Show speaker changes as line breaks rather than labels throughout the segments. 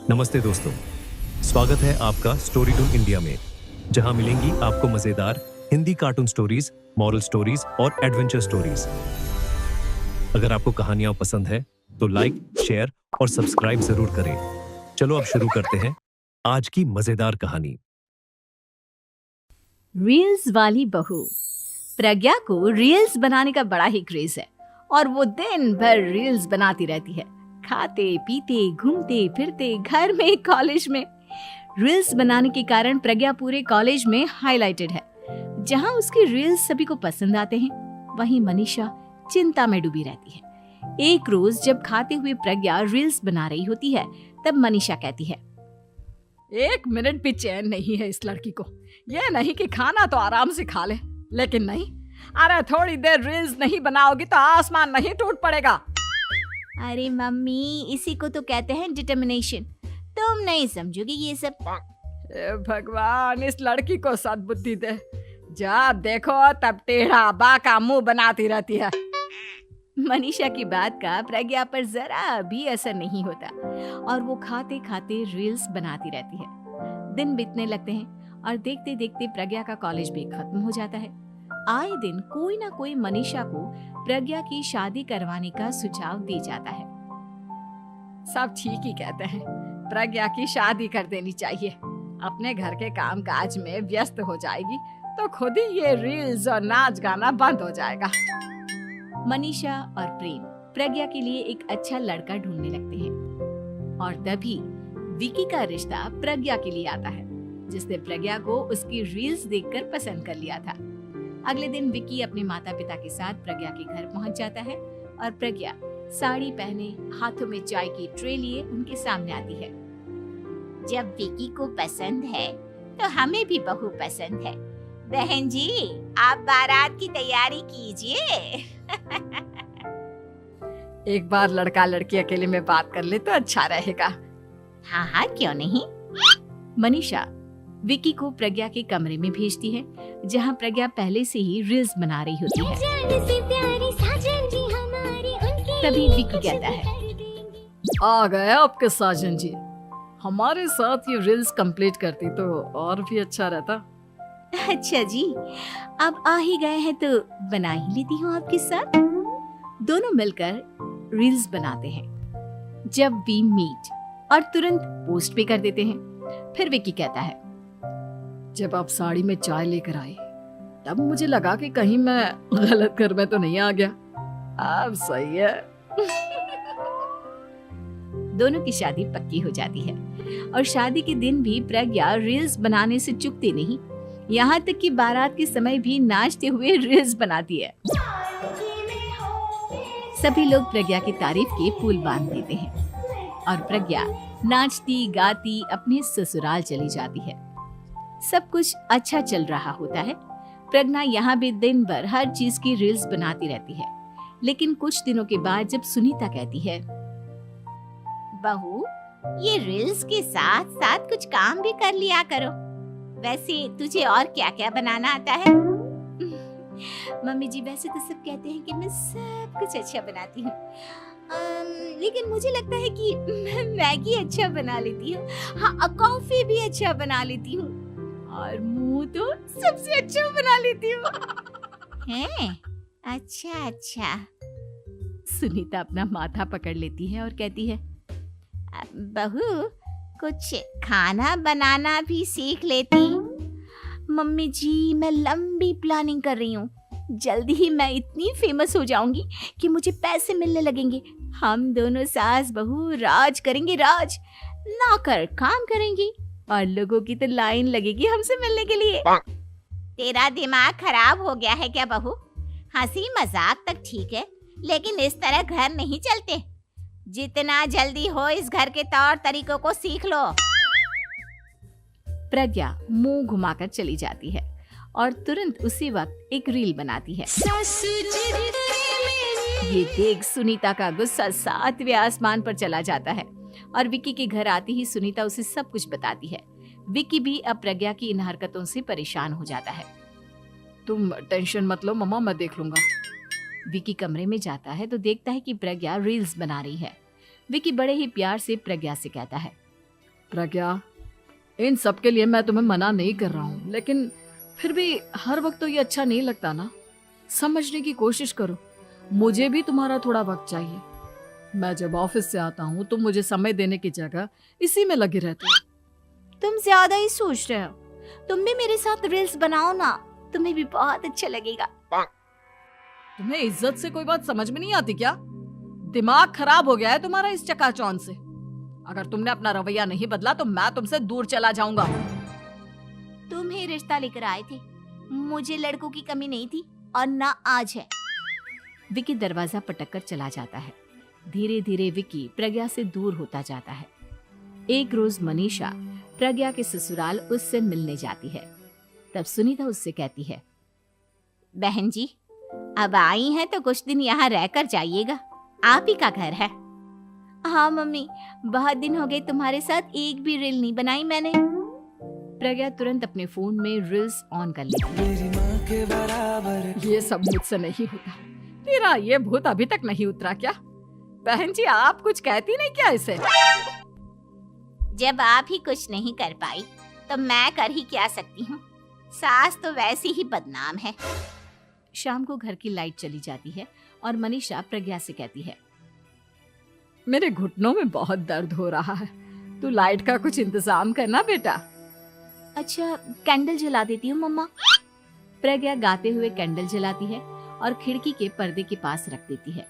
नमस्ते दोस्तों, स्वागत है आपका स्टोरी टून इंडिया में, जहां मिलेंगी आपको मजेदार Hindi cartoon stories, moral stories और एडवेंचर स्टोरीज। अगर आपको कहानियां पसंद है तो लाइक, शेयर और सब्सक्राइब जरूर करें। चलो अब शुरू करते हैं आज की मजेदार कहानी।
रील्स वाली बहू। प्रज्ञा को रील्स बनाने का बड़ा ही क्रेज है और वो दिन भर रील्स बनाती रहती है। खाते पीते घूमते फिरते घर में कॉलेज में रील्स बनाने के कारण प्रज्ञा पूरे कॉलेज में हाईलाइटेड है। जहां उसकी रील्स सभी को पसंद आते हैं, वहीं मनीषा चिंता में डूबी रहती है। एक रोज जब खाते हुए प्रज्ञा रील्स बना रही होती है, तब मनीषा कहती है,
1 मिनट भी चैन नहीं है इस लड़की को। ये नहीं कि खाना तो आराम से खा ले, लेकिन नहीं, अरे थोड़ी देर रील्स नहीं बनाओगी तो आसमान नहीं टूट पड़ेगा।
अरे मम्मी, इसी को तो कहते हैं डिटर्मिनेशन। तुम नहीं समझोगी ये सब।
हे भगवान, इस लड़की को सद्बुद्धि दे। जब देखो तब टेढ़ा बाका मुंह बनाती रहती है।
मनीषा की बात का प्रज्ञा पर जरा भी असर नहीं होता और वो खाते खाते रील्स बनाती रहती है। दिन बीतने लगते हैं और देखते देखते प्रज्ञा का कॉलेज भी खत्म हो जाता है। आए दिन कोई ना कोई मनीषा को प्रज्ञा की शादी करवाने का सुझाव दे जाता है।
सब ठीक ही कहते हैं, प्रज्ञा की शादी कर देनी चाहिए। अपने घर के काम काज में व्यस्त हो जाएगी तो खुद ही ये रील्स और नाच गाना बंद हो जाएगा।
मनीषा और प्रेम प्रज्ञा के लिए एक अच्छा लड़का ढूंढने लगते हैं और तभी विकी का रिश्ता प्रज्ञा के लिए आता है, जिसने प्रज्ञा को उसकी रील्स देखकर पसंद कर लिया था। अगले दिन विकी अपने माता पिता के साथ प्रज्ञा के घर पहुंच जाता है और प्रज्ञा साड़ी पहने हाथों में चाय की ट्रे लिए उनके सामने आती है।
जब विकी को पसंद है तो हमें भी बहू पसंद है। बहन जी, आप बारात की तैयारी कीजिए।
एक बार लड़का लड़की अकेले में बात कर ले तो अच्छा रहेगा।
हाँ हाँ, क्यों नहीं।
मनीषा विकी को प्रज्ञा के कमरे में भेजती है, जहां प्रज्ञा पहले से ही रील्स बना रही होती है। तभी विकी कहता है,
आ गए आपके साजन जी। हमारे साथ ये रील्स कंप्लीट करती तो और भी अच्छा रहता।
अच्छा जी, अब आ ही गए हैं तो बना ही लेती हूँ आपके साथ। दोनों मिलकर रील्स बनाते हैं। जब वी मीट और तुरंत पोस्ट भी कर देते हैं। फिर विकी कहता है,
जब आप साड़ी में चाय लेकर आए तब मुझे लगा कि कहीं मैं गलत घर में तो नहीं आ गया। अब सही है।
दोनों की शादी पक्की हो जाती है और शादी के दिन भी प्रज्ञा रील्स बनाने से चूकती नहीं। यहाँ तक कि बारात के समय भी नाचते हुए रील्स बनाती है। सभी लोग प्रज्ञा की तारीफ के पुल बांध देते हैं और प्रज्ञा नाचती गाती अपने ससुराल चली जाती है। सब कुछ अच्छा चल रहा होता है। प्रज्ञा यहाँ भी दिन भर हर चीज की रील्स बनाती रहती है। लेकिन कुछ दिनों के बाद जब सुनीता कहती है,
बहू, ये रील्स के साथ साथ कुछ काम भी कर लिया करो। वैसे तुझे और क्या क्या बनाना आता है?
मम्मी जी, वैसे तो सब कहते हैं कि मैं सब कुछ अच्छा बनाती हूँ, लेकिन मुझे लगता है कि मैं मैगी अच्छा बना लेती हूँ। हाँ, कॉफी भी अच्छा बना लेती हूँ और मुंह तो सबसे अच्छा बना लेती हूँ।
हैं? अच्छा अच्छा।
सुनीता अपना माथा पकड़ लेती है और कहती है,
बहू, कुछ खाना बनाना भी सीख लेती।
मम्मी जी, मैं लंबी प्लानिंग कर रही हूँ। जल्दी ही मैं इतनी फेमस हो जाऊंगी कि मुझे पैसे मिलने लगेंगे। हम दोनों सास बहू राज करेंगे, राज। नौकर काम करेंगे और लोगों की तो लाइन लगेगी हमसे मिलने के लिए।
तेरा दिमाग खराब हो गया है क्या बहू? हंसी मजाक तक ठीक है, लेकिन इस तरह घर नहीं चलते। जितना जल्दी हो इस घर के तौर तरीकों को सीख लो।
प्रज्ञा मुंह घुमाकर चली जाती है और तुरंत उसी वक्त एक रील बनाती है। ये देख सुनीता का गुस्सा 7वें आसमान पर चला जाता है और विकी के घर आती ही सुनीता उसे सब कुछ बताती है। विकी भी अब प्रज्ञा की इन हरकतों से परेशान हो जाता है।
तुम टेंशन मत लो मम्मा, मैं देख लूंगा।
विकी कमरे में जाता है तो देखता है कि प्रज्ञा रील्स बना रही है। विकी बड़े ही प्यार से प्रज्ञा से कहता है,
प्रज्ञा, इन सब के लिए मैं तुम्हें मना नहीं कर रहा हूँ, लेकिन फिर भी हर वक्त तो ये अच्छा नहीं लगता ना। समझने की कोशिश करो, मुझे भी तुम्हारा थोड़ा वक्त चाहिए। मैं जब ऑफिस से आता हूँ तो मुझे समय देने की जगह इसी में लगी रहती है।
तुम ज्यादा ही सोच रहे हो। तुम भी मेरे साथ रील्स बनाओ ना, तुम्हें भी बहुत अच्छा लगेगा।
तुम्हें इज्जत से कोई बात समझ में नहीं आती क्या? दिमाग खराब हो गया है तुम्हारा इस चकाचौंध से। अगर तुमने अपना रवैया नहीं बदला तो मैं तुमसे दूर चला जाऊंगा।
तुम ही रिश्ता लेकर आए थे, मुझे लड़कों की कमी नहीं थी और ना आज है। विकी दरवाजा पटक कर चला जाता है। धीरे धीरे विकी प्रज्ञा से दूर होता जाता है। एक रोज मनीषा प्रज्ञा के ससुराल उससे मिलने जाती है। तब सुनीता उससे कहती है,
बहन जी, अब आई हैं तो कुछ दिन यहाँ रहकर जाइएगा, आप ही का घर है।
हाँ मम्मी, बहुत दिन हो गए तुम्हारे साथ एक भी रील नहीं बनाई मैंने। प्रज्ञा तुरंत अपने फोन में रील्स ऑन कर लेती है।
ये सब मुझसे नहीं होता। तेरा ये भूत अभी तक नहीं उतरा क्या? बहन जी, आप कुछ कहती नहीं क्या इसे?
जब आप ही कुछ नहीं कर पाई तो मैं कर ही क्या सकती हूँ। सास तो वैसी ही बदनाम है।
शाम को घर की लाइट चली जाती है और मनीषा प्रज्ञा से कहती है,
मेरे घुटनों में बहुत दर्द हो रहा है, तू लाइट का कुछ इंतजाम करना बेटा।
अच्छा, कैंडल जला देती हूँ मम्मा। प्रज्ञा गाते हुए कैंडल जलाती है और खिड़की के पर्दे के पास रख देती है।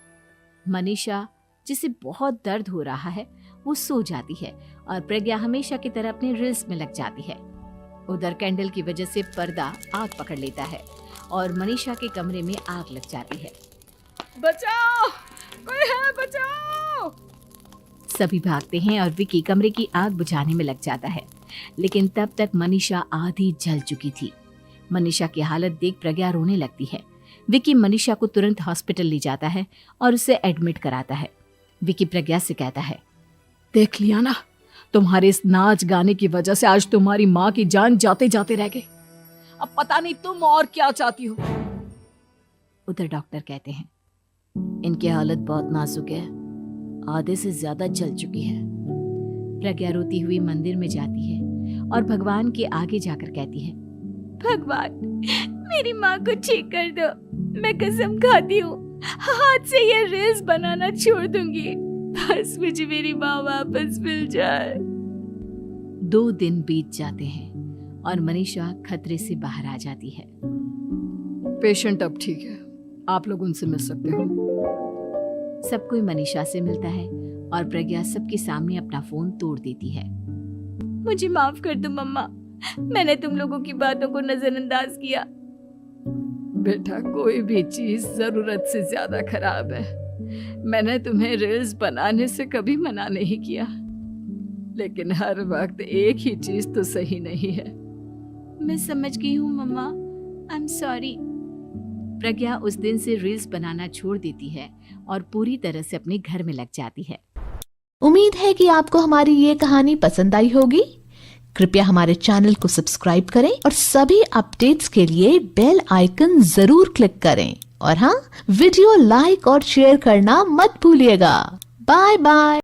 मनीषा, जिसे बहुत दर्द हो रहा है, वो सो जाती है और प्रज्ञा हमेशा की तरह अपने रील्स में लग जाती है। उधर कैंडल की वजह से पर्दा आग पकड़ लेता है और मनीषा के कमरे में आग लग जाती है।
बचाओ, कोई है, बचाओ।
सभी भागते हैं और विकी कमरे की आग बुझाने में लग जाता है, लेकिन तब तक मनीषा आधी जल चुकी थी। मनीषा की हालत देख प्रज्ञा रोने लगती है। विकी मनीषा को तुरंत हॉस्पिटल ले जाता है और उसे एडमिट कराता है। विकी प्रज्ञा से कहता है,
देख लिया ना, तुम्हारे इस नाच गाने की वजह से आज तुम्हारी माँ की जान जाते जाते रह गई। अब पता नहीं तुम और क्या चाहती हो।
उधर डॉक्टर कहते हैं, इनकी हालत बहुत नाजुक है, आधे से ज्यादा जल चुकी है। प्रज्ञा रोती हुई मंदिर में जाती है और भगवान के आगे जाकर कहती है, भगवान, मेरी माँ को ठीक कर दो। मैं कसम खाती हूँ हाथ से ये रील्स बनाना छोड़ दूंगी, बस मुझे मेरी माँ वापस मिल जाए। 2 दिन बीत जाते हैं और मनीषा खतरे से बाहर आ जाती है।
पेशेंट अब ठीक है, आप लोग उनसे मिल सकते हो।
सब कोई मनीषा से मिलता है और प्रज्ञा सबके सामने अपना फोन तोड़ देती है। मुझे माफ कर दो मम्मा, मैंने तुम लोगों की बातों को नजरअंदाज किया।
बेटा, कोई भी चीज जरूरत से ज्यादा खराब है। मैंने तुम्हें रील्स बनाने से कभी मना नहीं किया, लेकिन हर वक्त एक ही चीज तो सही नहीं है।
मैं समझ गई हूँ मम्मा, आई एम सॉरी। प्रज्ञा उस दिन से रील्स बनाना छोड़ देती है और पूरी तरह से अपने घर में लग जाती है।
उम्मीद है कि आपको हमारी ये कहानी पसंद आई होगी। कृपया हमारे चैनल को सब्सक्राइब करें और सभी अपडेट्स के लिए बेल आइकन जरूर क्लिक करें। और हाँ, वीडियो लाइक और शेयर करना मत भूलिएगा। Bye bye.